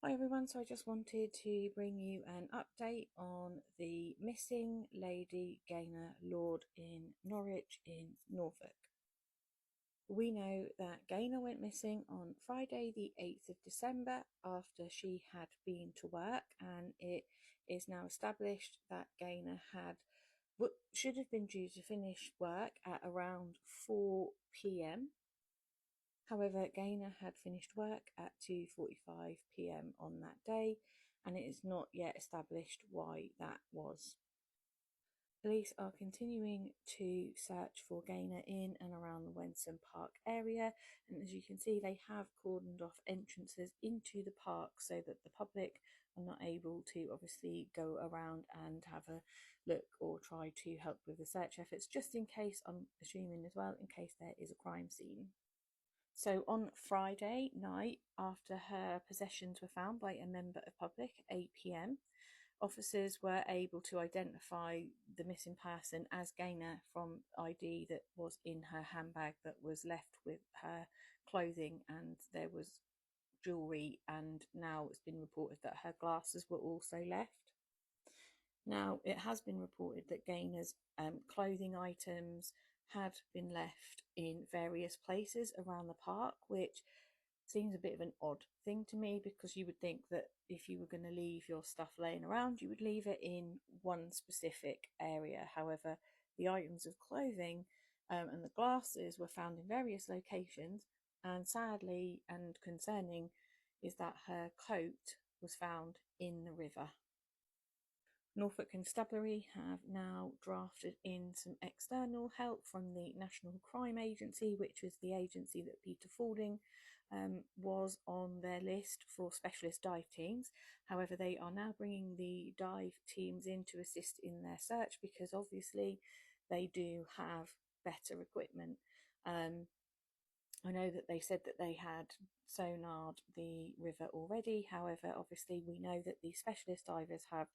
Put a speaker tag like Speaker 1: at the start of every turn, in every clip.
Speaker 1: Hi everyone, so I just wanted to bring you an update on the missing lady Gaynor Lord in Norwich in Norfolk. We know that Gaynor went missing on Friday the 8th of December after she had been to work, and it is now established that Gaynor should have been due to finish work at around 4 p.m. However, Gaynor had finished work at 2:45 p.m. on that day, and it is not yet established why that was. Police are continuing to search for Gaynor in and around the Wensum Park area, and as you can see, they have cordoned off entrances into the park so that the public are not able to obviously go around and have a look or try to help with the search efforts, just in case, I'm assuming as well, in case there is a crime scene. So on Friday night, after her possessions were found by a member of public at 8 p.m, officers were able to identify the missing person as Gaynor from ID that was in her handbag that was left with her clothing, and there was jewellery, and now it's been reported that her glasses were also left. Now, it has been reported that Gaynor's clothing items had been left in various places around the park, which seems a bit of an odd thing to me, because you would think that if you were going to leave your stuff laying around, you would leave it in one specific area. However, the items of clothing and the glasses were found in various locations, and sadly and concerning is that her coat was found in the river. Norfolk Constabulary have now drafted in some external help from the National Crime Agency, which was the agency that Peter Faulding was on their list for specialist dive teams. However, they are now bringing the dive teams in to assist in their search, because obviously they do have better equipment. I know that they said that they had sonared the river already. However, obviously we know that the specialist divers have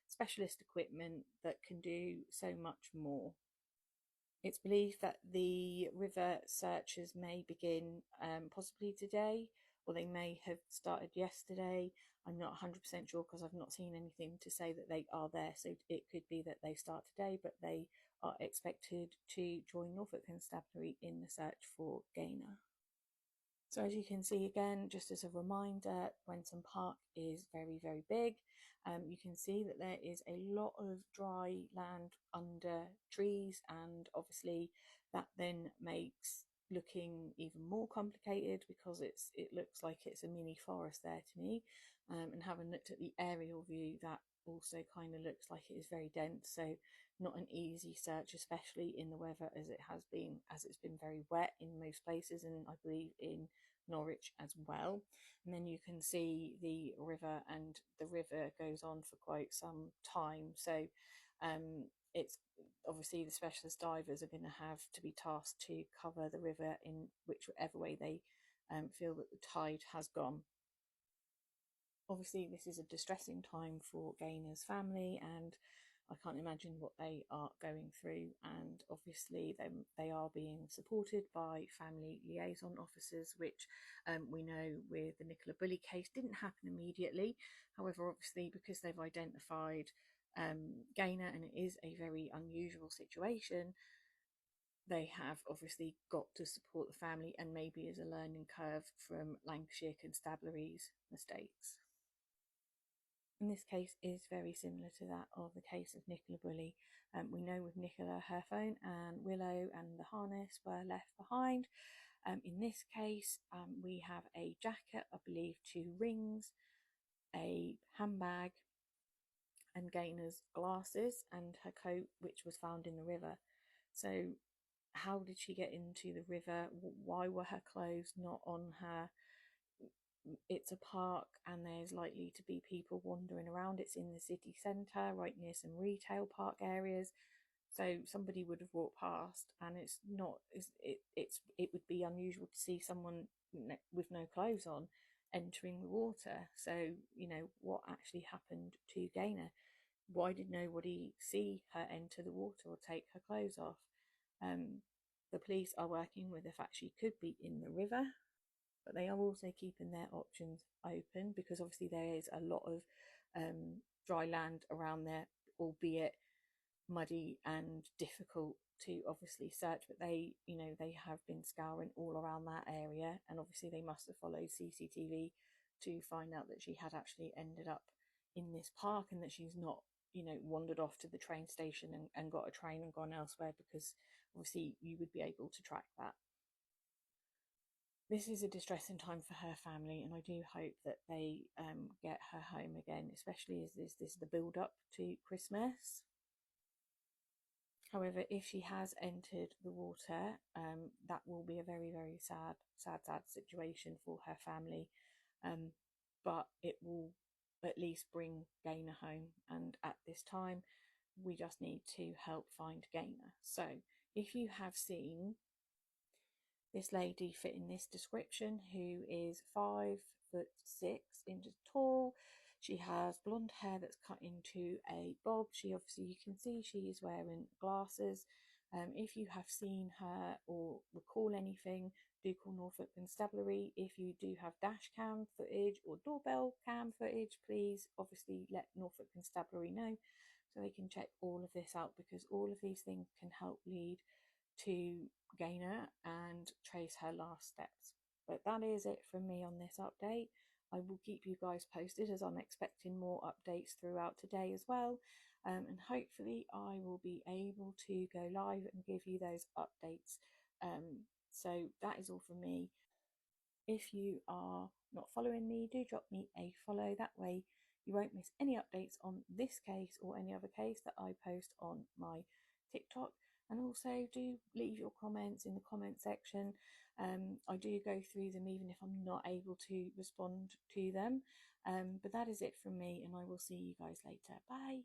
Speaker 1: specialist equipment that can do so much more. It's believed that the river searches may begin possibly today, or they may have started yesterday. I'm not 100% sure, because I've not seen anything to say that they are there, so it could be that they start today, but they are expected to join Norfolk Constabulary in the search for Gaynor. So as you can see, again, just as a reminder, Wensum Park is very, very big. You can see that there is a lot of dry land under trees, and obviously that then makes looking even more complicated, because it looks like it's a mini forest there to me. And having looked at the aerial view, that also kind of looks like it is very dense, so not an easy search, especially in the weather as it's been very wet in most places, and I believe in Norwich as well. And then you can see the river, and the river goes on for quite some time, so it's obviously the specialist divers are going to have to be tasked to cover the river in whichever way they feel that the tide has gone. Obviously, this is a distressing time for Gaynor's family, and I can't imagine what they are going through. And obviously, they are being supported by family liaison officers, which we know with the Nicola Bulley case didn't happen immediately. However, obviously, because they've identified Gaynor, and it is a very unusual situation, they have obviously got to support the family, and maybe as a learning curve from Lancashire Constabulary's mistakes. And this case is very similar to that of the case of Nicola Bulley. We know with Nicola, her phone and Willow and the harness were left behind. In this case, we have a jacket, I believe 2 rings, a handbag, and Gaynor's glasses and her coat, which was found in the river. So how did she get into the river? Why were her clothes not on her? It's a park, and there's likely to be people wandering around. It's in the city centre, right near some retail park areas, so somebody would have walked past, and it would be unusual to see someone with no clothes on entering the water. So what actually happened to Gaynor? Why did nobody see her enter the water or take her clothes off? The police are working with the fact she could be in the river, but they are also keeping their options open because obviously there is a lot of dry land around there, albeit muddy and difficult to obviously search. But they, they have been scouring all around that area, and obviously they must have followed CCTV to find out that she had actually ended up in this park and that she's not, wandered off to the train station and got a train and gone elsewhere, because obviously you would be able to track that. This is a distressing time for her family, and I do hope that they get her home again, especially as this is the build up to Christmas. However, if she has entered the water, that will be a very, very sad situation for her family. But it will at least bring Gaynor home, and at this time, we just need to help find Gaynor. So, if you have seen this lady fit in this description, who is 5'6" tall. She has blonde hair that's cut into a bob. She obviously, you can see she is wearing glasses. If you have seen her or recall anything, do call Norfolk Constabulary. If you do have dash cam footage or doorbell cam footage, please obviously let Norfolk Constabulary know so they can check all of this out, because all of these things can help lead to Gaynor and trace her last steps. But that is it from me on this update. I will keep you guys posted, as I'm expecting more updates throughout today as well. And hopefully I will be able to go live and give you those updates. So that is all from me. If you are not following me, do drop me a follow. That way you won't miss any updates on this case or any other case that I post on my TikTok. And also do leave your comments in the comment section. I do go through them even if I'm not able to respond to them. But that is it from me, and I will see you guys later. Bye.